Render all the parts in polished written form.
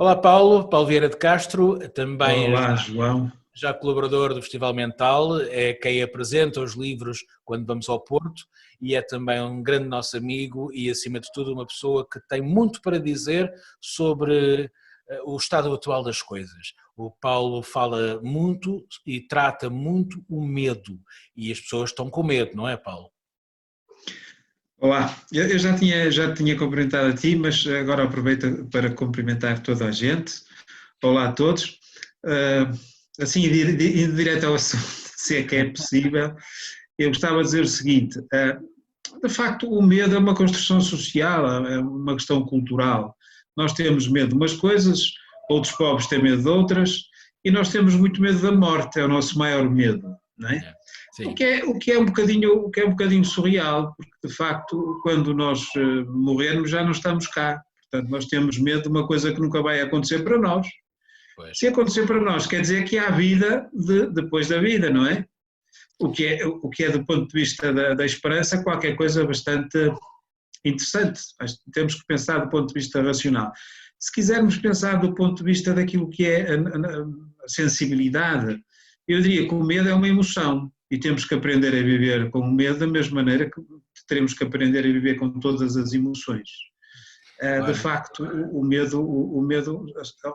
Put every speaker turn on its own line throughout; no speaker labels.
Olá Paulo, Paulo Vieira de Castro, também
Olá, João.
já colaborador do Festival Mental, é quem apresenta os livros quando vamos ao Porto e é também um grande nosso amigo e, acima de tudo, uma pessoa que tem muito para dizer sobre o estado atual das coisas. O Paulo fala muito e trata muito o medo e as pessoas estão com medo, não é, Paulo?
Olá, eu já tinha cumprimentado a ti, mas agora aproveito para cumprimentar toda a gente. Olá a todos. Assim, indo direto ao assunto, se é que é possível, eu gostava de dizer o seguinte: de facto, o medo é uma construção social, é uma questão cultural. Nós temos medo de umas coisas, outros povos têm medo de outras, e nós temos muito medo da morte, é o nosso maior medo, não é?
É,
O
sim,
que é, o que é um bocadinho, o que é um bocadinho surreal, porque de facto, quando nós morrermos, já não estamos cá. Portanto, nós temos medo de uma coisa que nunca vai acontecer para nós.
pois.
Se acontecer para nós, quer dizer que há vida depois da vida, não é? O que é do ponto de vista da esperança, qualquer coisa bastante interessante. Mas temos que pensar do ponto de vista racional. Se quisermos pensar do ponto de vista daquilo que é a sensibilidade, eu diria que o medo é uma emoção e temos que aprender a viver com o medo da mesma maneira que teremos que aprender a viver com todas as emoções. De
Olha,
facto, o medo,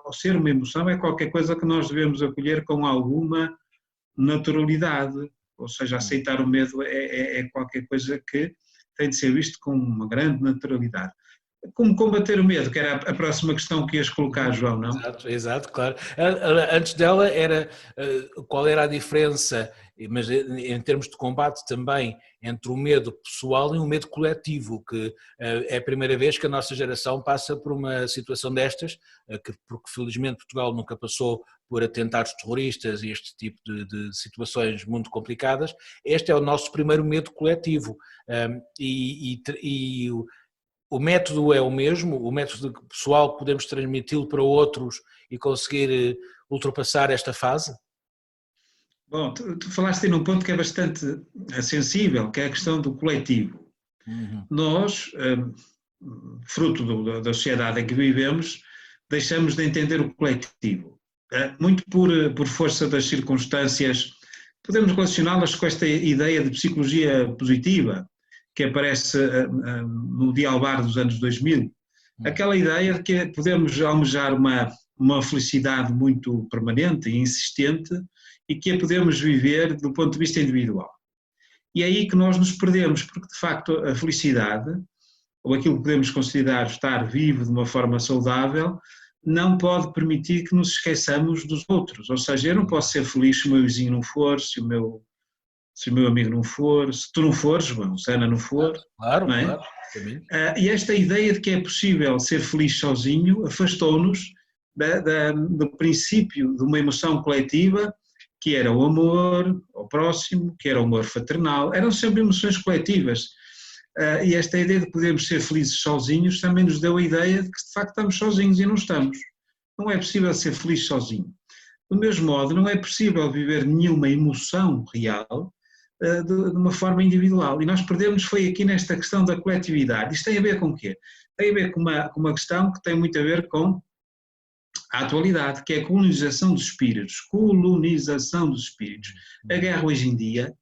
ao ser uma emoção, é qualquer coisa que nós devemos acolher com alguma naturalidade, ou seja, aceitar o medo é qualquer coisa que tem de ser visto com uma grande naturalidade. Como combater o medo, que era a próxima questão que ias colocar, João, não?
exato, exato, claro. Antes dela era qual era a diferença, mas em termos de combate também, entre o medo pessoal e o medo coletivo, que é a primeira vez que a nossa geração passa por uma situação destas, porque felizmente Portugal nunca passou por atentados terroristas e este tipo de situações muito complicadas. Este é o nosso primeiro medo coletivo. E o método é o mesmo, o método pessoal podemos transmiti-lo para outros e conseguir ultrapassar esta fase?
Bom, tu falaste aí num ponto que é bastante sensível, que é a questão do coletivo.
Uhum.
Nós, fruto da sociedade em que vivemos, deixamos de entender o coletivo. Muito por força das circunstâncias, podemos relacioná-las com esta ideia de psicologia positiva, que aparece no dialbar dos anos 2000.
Uhum.
Aquela ideia de que podemos almejar uma felicidade muito permanente e insistente e que a podemos viver do ponto de vista individual. E é aí que nós nos perdemos, porque de facto a felicidade, ou aquilo que podemos considerar estar vivo de uma forma saudável, não pode permitir que nos esqueçamos dos outros. Ou seja, eu não posso ser feliz se o meu vizinho não for, se o meu amigo não for, se tu não fores, João, se a Ana não for,
Claro,
não é?
claro, caminho.
E esta ideia de que é possível ser feliz sozinho afastou-nos do princípio de uma emoção coletiva, que era o amor ao próximo, que era o amor fraternal, eram sempre emoções coletivas. E esta ideia de podermos ser felizes sozinhos também nos deu a ideia de que de facto estamos sozinhos e não estamos. Não é possível ser feliz sozinho. Do mesmo modo, não é possível viver nenhuma emoção real de uma forma individual. E nós perdemos foi aqui nesta questão da coletividade. Isto tem a ver com o quê? Tem a ver com uma questão que tem muito a ver com a atualidade, que é a colonização dos espíritos. Colonização dos espíritos. A guerra hoje em dia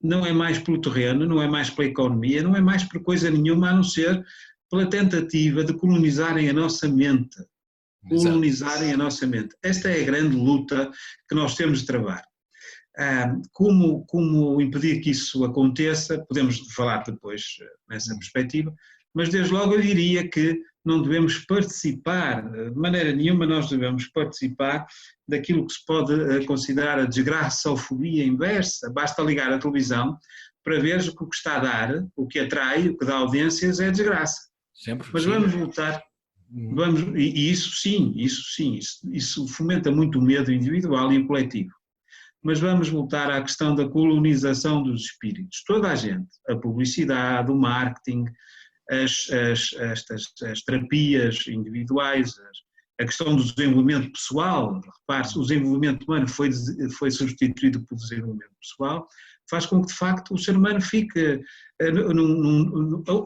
não é mais pelo terreno, não é mais pela economia, não é mais por coisa nenhuma a não ser pela tentativa de colonizarem a nossa mente.
Exato.
Colonizarem a nossa mente. Esta é a grande luta que nós temos de travar. Como impedir que isso aconteça, podemos falar depois nessa perspectiva, mas desde logo eu diria que não devemos participar, de maneira nenhuma nós devemos participar daquilo que se pode considerar a desgraçofobia inversa. Basta ligar a televisão para ver que o que está a dar, o que atrai, o que dá audiências é a desgraça.
Sempre,
Mas
sim.
vamos lutar, e isso sim, isso fomenta muito o medo individual e o coletivo. Mas vamos voltar à questão da colonização dos espíritos. Toda a gente, a publicidade, o marketing, as terapias individuais, a questão do desenvolvimento pessoal, repare-se, o desenvolvimento humano foi substituído pelo desenvolvimento pessoal, faz com que de facto o ser humano fique,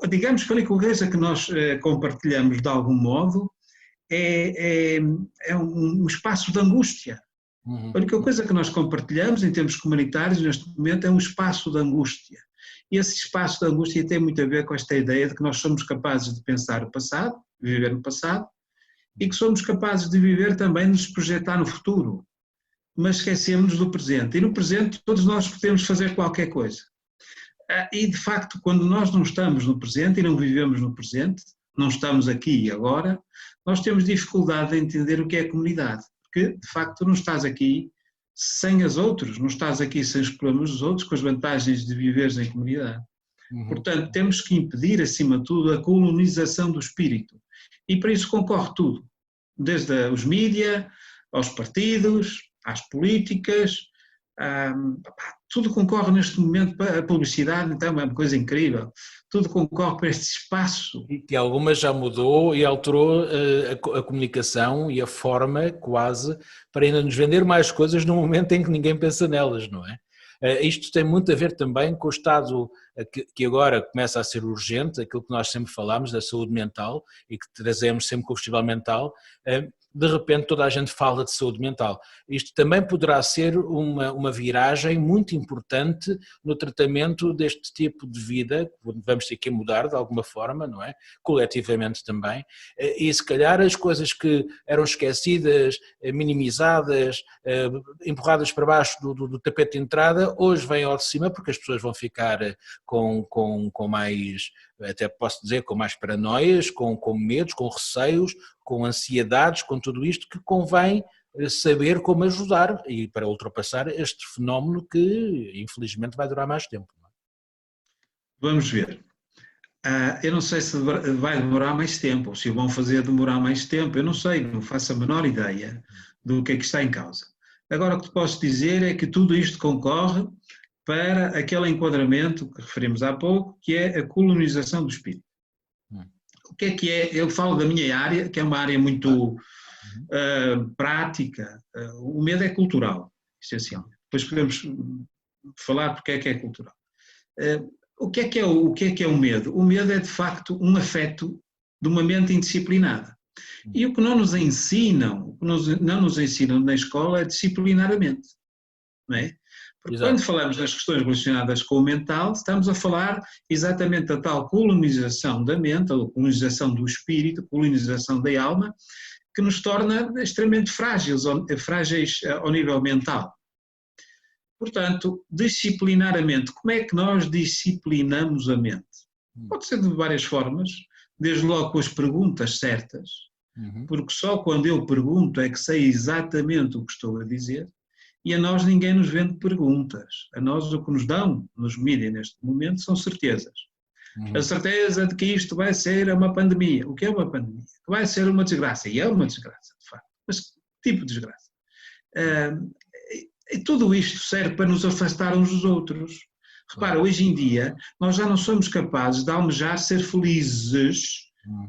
digamos que a única coisa que nós compartilhamos de algum modo é um espaço de angústia. A única coisa que nós compartilhamos em termos comunitários neste momento é um espaço de angústia. E esse espaço de angústia tem muito a ver com esta ideia de que nós somos capazes de pensar o passado, de viver no passado, e que somos capazes de viver também, de nos projetar no futuro. Mas esquecemos do presente. E no presente todos nós podemos fazer qualquer coisa. E de facto, quando nós não estamos no presente e não vivemos no presente, não estamos aqui e agora, nós temos dificuldade em entender o que é a comunidade. Porque, de facto, tu não estás aqui sem os outros, não estás aqui sem os problemas dos outros, com as vantagens de viveres em comunidade. Portanto, temos que impedir, acima de tudo, a colonização do espírito. E para isso concorre tudo, desde os mídias, aos partidos, às políticas, tudo concorre neste momento para a publicidade, então é uma coisa incrível, tudo concorre para este espaço.
E que algumas já mudou e alterou a comunicação e a forma quase para ainda nos vender mais coisas no momento em que ninguém pensa nelas, não é? Isto tem muito a ver também com o estado que agora começa a ser urgente, aquilo que nós sempre falámos da saúde mental e que trazemos sempre com o Festival Mental. De repente toda a gente fala de saúde mental. Isto também poderá ser uma viragem muito importante no tratamento deste tipo de vida, vamos ter que mudar de alguma forma, não é? Coletivamente também, e se calhar as coisas que eram esquecidas, minimizadas, empurradas para baixo do tapete de entrada, hoje vêm ao de cima porque as pessoas vão ficar com mais, até posso dizer, com mais paranoias, com medos, com receios, com ansiedades, com tudo isto, que convém saber como ajudar e para ultrapassar este fenómeno que infelizmente vai durar mais tempo.
Vamos ver. Eu não sei se vai demorar mais tempo, ou se o vão fazer demorar mais tempo, eu não sei, não faço a menor ideia do que é que está em causa. Agora o que te posso dizer é que tudo isto concorre para aquele enquadramento que referimos há pouco, que é a colonização do espírito. O que é? Eu falo da minha área, que é uma área muito prática. O medo é cultural, essencialmente. Depois podemos falar porque é cultural. O que é o medo? O medo é, de facto, um afeto de uma mente indisciplinada. E o que não nos ensinam, na escola é disciplinar a mente, não é? Porque
Exato.
quando falamos das questões relacionadas com o mental, estamos a falar exatamente da tal colonização da mente, a colonização do espírito, a colonização da alma, que nos torna extremamente frágeis ao nível mental. Portanto, disciplinar a mente. Como é que nós disciplinamos a mente? Pode ser de várias formas, desde logo com as perguntas certas, porque só quando eu pergunto é que sei exatamente o que estou a dizer. E a nós ninguém nos vende perguntas. A nós o que nos dão nos mídias neste momento são certezas. A certeza de que isto vai ser uma pandemia. O que é uma pandemia? Que vai ser uma desgraça. E é uma desgraça, de facto. Mas que tipo de desgraça? E tudo isto serve para nos afastar uns dos outros. Repara, hoje em dia nós já não somos capazes de almejar ser felizes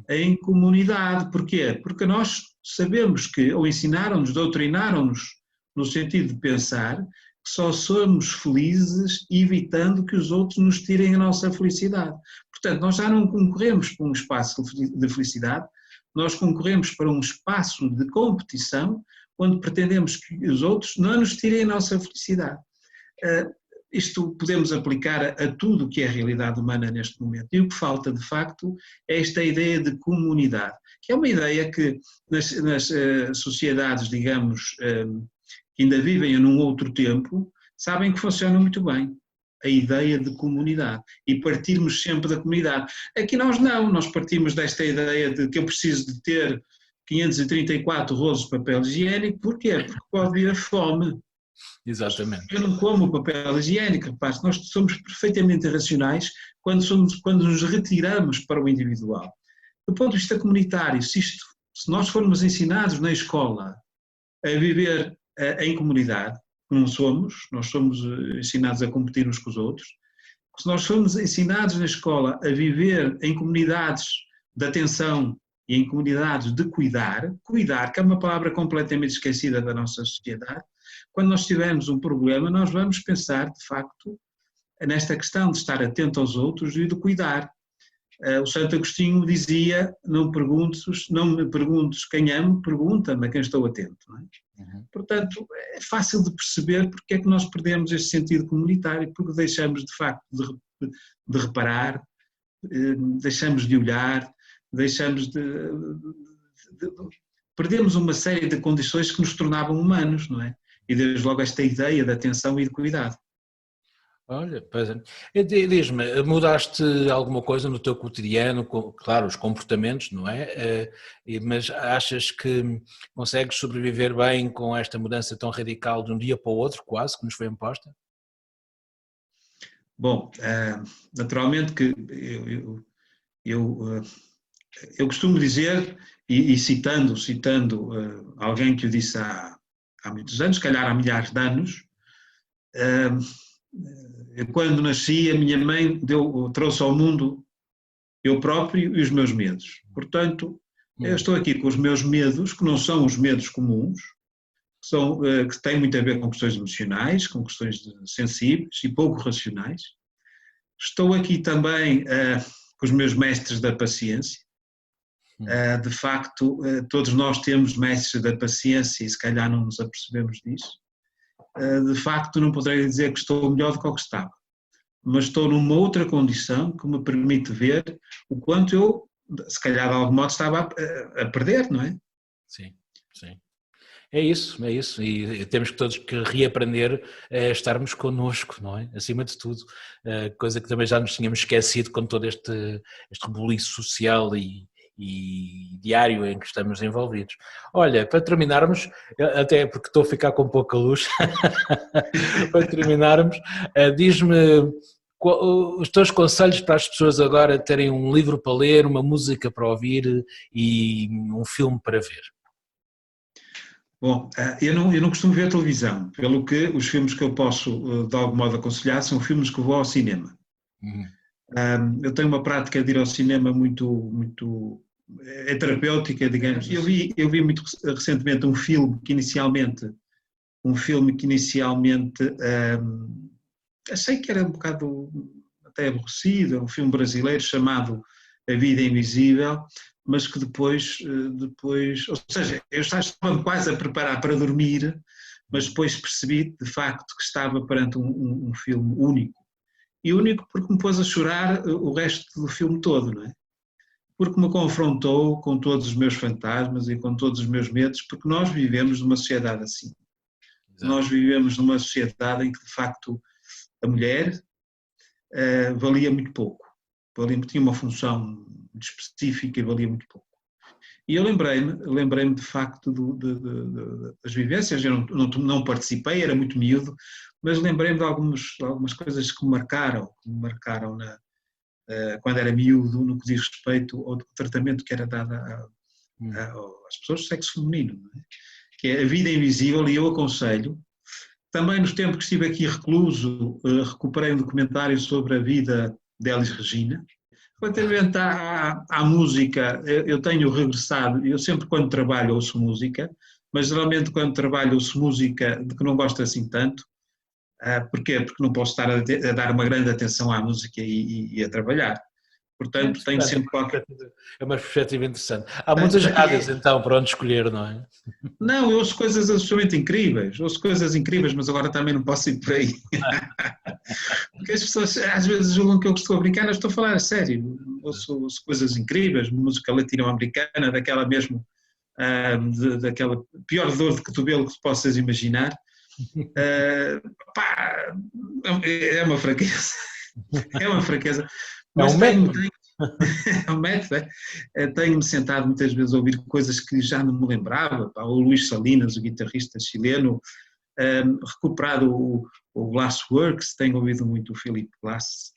em comunidade. Porquê? Porque nós sabemos que, ou ensinaram-nos, doutrinaram-nos, no sentido de pensar que só somos felizes evitando que os outros nos tirem a nossa felicidade. Portanto, nós já não concorremos para um espaço de felicidade, nós concorremos para um espaço de competição onde pretendemos que os outros não nos tirem a nossa felicidade. Isto podemos aplicar a tudo o que é a realidade humana neste momento. E o que falta, de facto, é esta ideia de comunidade, que é uma ideia que nas sociedades, digamos, que ainda vivem num outro tempo, sabem que funciona muito bem, a ideia de comunidade, e partirmos sempre da comunidade. Aqui nós não, nós partimos desta ideia de que eu preciso de ter 534 rolos de papel higiênico. Porquê? Porque pode vir a fome.
Exatamente.
Eu não como papel higiênico, rapaz, nós somos perfeitamente irracionais quando nos retiramos para o individual. Do ponto de vista comunitário, se nós formos ensinados na escola a viver em comunidade, nós somos ensinados a competir uns com os outros, se nós formos ensinados na escola a viver em comunidades de atenção e em comunidades de cuidar, que é uma palavra completamente esquecida da nossa sociedade, quando nós tivermos um problema, nós vamos pensar, de facto, nesta questão de estar atento aos outros e de cuidar. O Santo Agostinho dizia, não me perguntes quem amo, pergunta-me a quem estou atento. Não é? Portanto, é fácil de perceber porque é que nós perdemos este sentido comunitário, porque deixamos de facto de reparar, deixamos de olhar, perdemos uma série de condições que nos tornavam humanos, não é? E desde logo esta ideia de atenção e de cuidado.
Olha, pois é. Diz-me, mudaste alguma coisa no teu cotidiano, claro, os comportamentos, não é? Mas achas que consegues sobreviver bem com esta mudança tão radical de um dia para o outro, quase, que nos foi imposta?
Bom, naturalmente que eu costumo dizer, e citando alguém que o disse há muitos anos, se calhar há milhares de anos, quando nasci, a minha mãe trouxe ao mundo eu próprio e os meus medos. Portanto, eu estou aqui com os meus medos, que não são os medos comuns, que têm muito a ver com questões emocionais, com questões sensíveis e pouco racionais. Estou aqui também com os meus mestres da paciência. De facto, todos nós temos mestres da paciência e se calhar não nos apercebemos disso. De facto, não poderei dizer que estou melhor do que o que estava, mas estou numa outra condição que me permite ver o quanto eu, se calhar de algum modo, estava a perder, não é?
Sim, sim. É isso, e temos que todos que reaprender a estarmos connosco, não é? Acima de tudo, coisa que também já nos tínhamos esquecido com todo este rebuliço social e diário em que estamos envolvidos. Olha, para terminarmos, até porque estou a ficar com pouca luz, para terminarmos, diz-me os teus conselhos para as pessoas agora terem um livro para ler, uma música para ouvir e um filme para ver.
Bom, eu não costumo ver televisão, pelo que os filmes que eu posso de algum modo aconselhar são filmes que vou ao cinema. Eu tenho uma prática de ir ao cinema muito terapêutica, digamos. Eu vi muito recentemente um filme que inicialmente achei que era um bocado até aborrecido, um filme brasileiro chamado A Vida Invisível, mas que depois, ou seja, eu estava quase a preparar para dormir, mas depois percebi de facto que estava perante um filme único. E único porque me pôs a chorar o resto do filme todo, não é? Porque me confrontou com todos os meus fantasmas e com todos os meus medos, porque nós vivemos numa sociedade assim. Exato. Nós vivemos numa sociedade em que de facto a mulher valia muito pouco, tinha uma função muito específica e valia muito pouco. E eu lembrei-me de facto das vivências, eu não participei, era muito miúdo, mas lembrei-me de algumas coisas que me marcaram quando era miúdo, no que diz respeito ao tratamento que era dado às pessoas do sexo feminino, não é? Que é A Vida Invisível, e eu aconselho. Também nos tempos que estive aqui recluso, recuperei um documentário sobre a vida de Elis Regina. Relativamente à música, eu tenho regressado, eu sempre quando trabalho ouço música, mas geralmente quando trabalho ouço música de que não gosto assim tanto. Porquê? Porque não posso estar a dar uma grande atenção à música e a trabalhar. Portanto, tenho sempre qualquer...
É uma perspectiva interessante. Há muitas rádios então para onde escolher, não é?
Não, eu ouço coisas absolutamente incríveis, mas agora também não posso ir por aí. Porque as pessoas às vezes julgam que eu estou a brincar, eu estou a falar a sério. Ouço coisas incríveis, música latino-americana, daquela mesmo, daquela pior dor de cotovelo que possas imaginar. É uma fraqueza. É uma fraqueza. Mas é um método, tenho-me sentado muitas vezes a ouvir coisas que já não me lembrava. O Luís Salinas, o guitarrista chileno, recuperado o Glassworks, tenho ouvido muito o Philip Glass,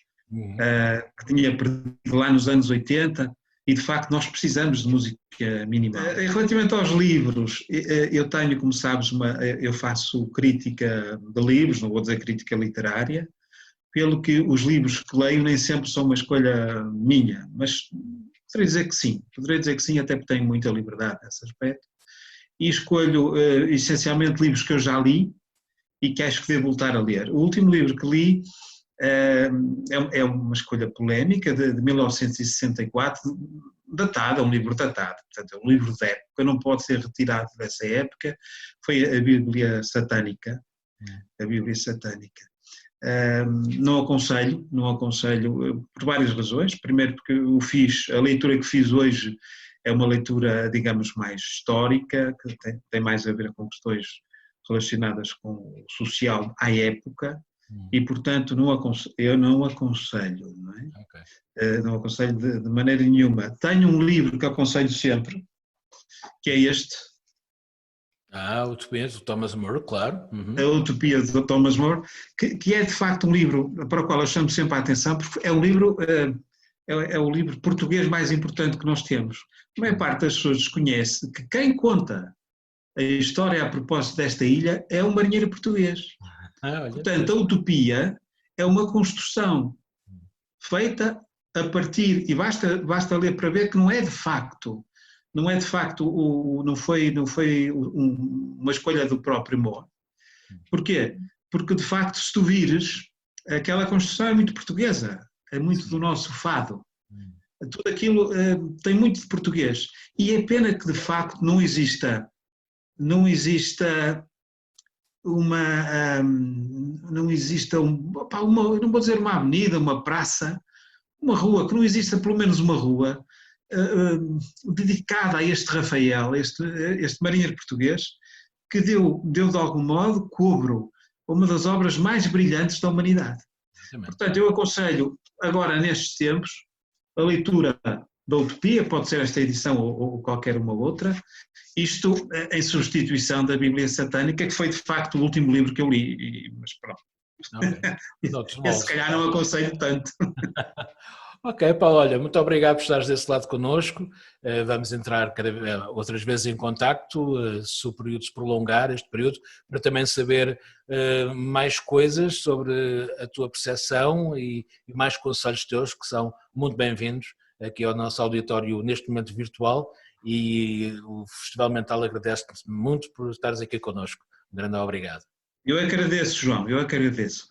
que tinha perdido lá nos anos 80, e de facto nós precisamos de música minimal. Relativamente aos livros, eu tenho, como sabes, eu faço crítica de livros, não vou dizer crítica literária, pelo que os livros que leio nem sempre são uma escolha minha, mas poderia dizer que sim, até porque tenho muita liberdade nesse aspecto, e escolho essencialmente livros que eu já li e que acho que devo voltar a ler. O último livro que li É uma escolha polémica de 1964, datada, é um livro datado, portanto é um livro de época, não pode ser retirado dessa época, foi a Bíblia Satânica, a Bíblia Satânica. Não aconselho por várias razões. Primeiro porque a leitura que fiz hoje é uma leitura, digamos, mais histórica, que tem mais a ver com questões relacionadas com o social à época, e portanto eu não aconselho, não é? Okay. Não aconselho de maneira nenhuma. Tenho um livro que aconselho sempre, que é este.
A Utopia do Thomas More, claro.
A Utopia de Thomas More, que é de facto um livro para o qual eu chamo sempre a atenção, porque é um livro, é o livro português mais importante que nós temos. A maior parte das pessoas desconhece que quem conta a história a propósito desta ilha é um marinheiro português. Portanto, a Utopia é uma construção feita a partir, e basta ler para ver que não foi uma escolha do próprio More. Porquê? Porque de facto, se tu vires, aquela construção é muito portuguesa, é muito do nosso fado. Tudo aquilo tem muito de português. E é pena que de facto não exista não vou dizer uma avenida, uma praça, uma rua, que não exista pelo menos uma rua dedicada a este Rafael, este marinheiro português, que deu de algum modo cobro a uma das obras mais brilhantes da humanidade. Portanto, eu aconselho agora nestes tempos a leitura da Utopia, pode ser esta edição ou qualquer uma outra, isto em substituição da Bíblia Satânica, que foi de facto o último livro que eu li, mas pronto. Okay. Se calhar não aconselho tanto.
Ok, Paulo, olha, muito obrigado por estares desse lado connosco. Vamos entrar outras vezes em contacto, se o período se prolongar, este período, para também saber mais coisas sobre a tua percepção e mais conselhos teus, que são muito bem-vindos aqui ao nosso auditório neste momento virtual, e o Festival Mental agradece-te muito por estares aqui connosco. Um grande obrigado.
Eu agradeço, João, eu agradeço.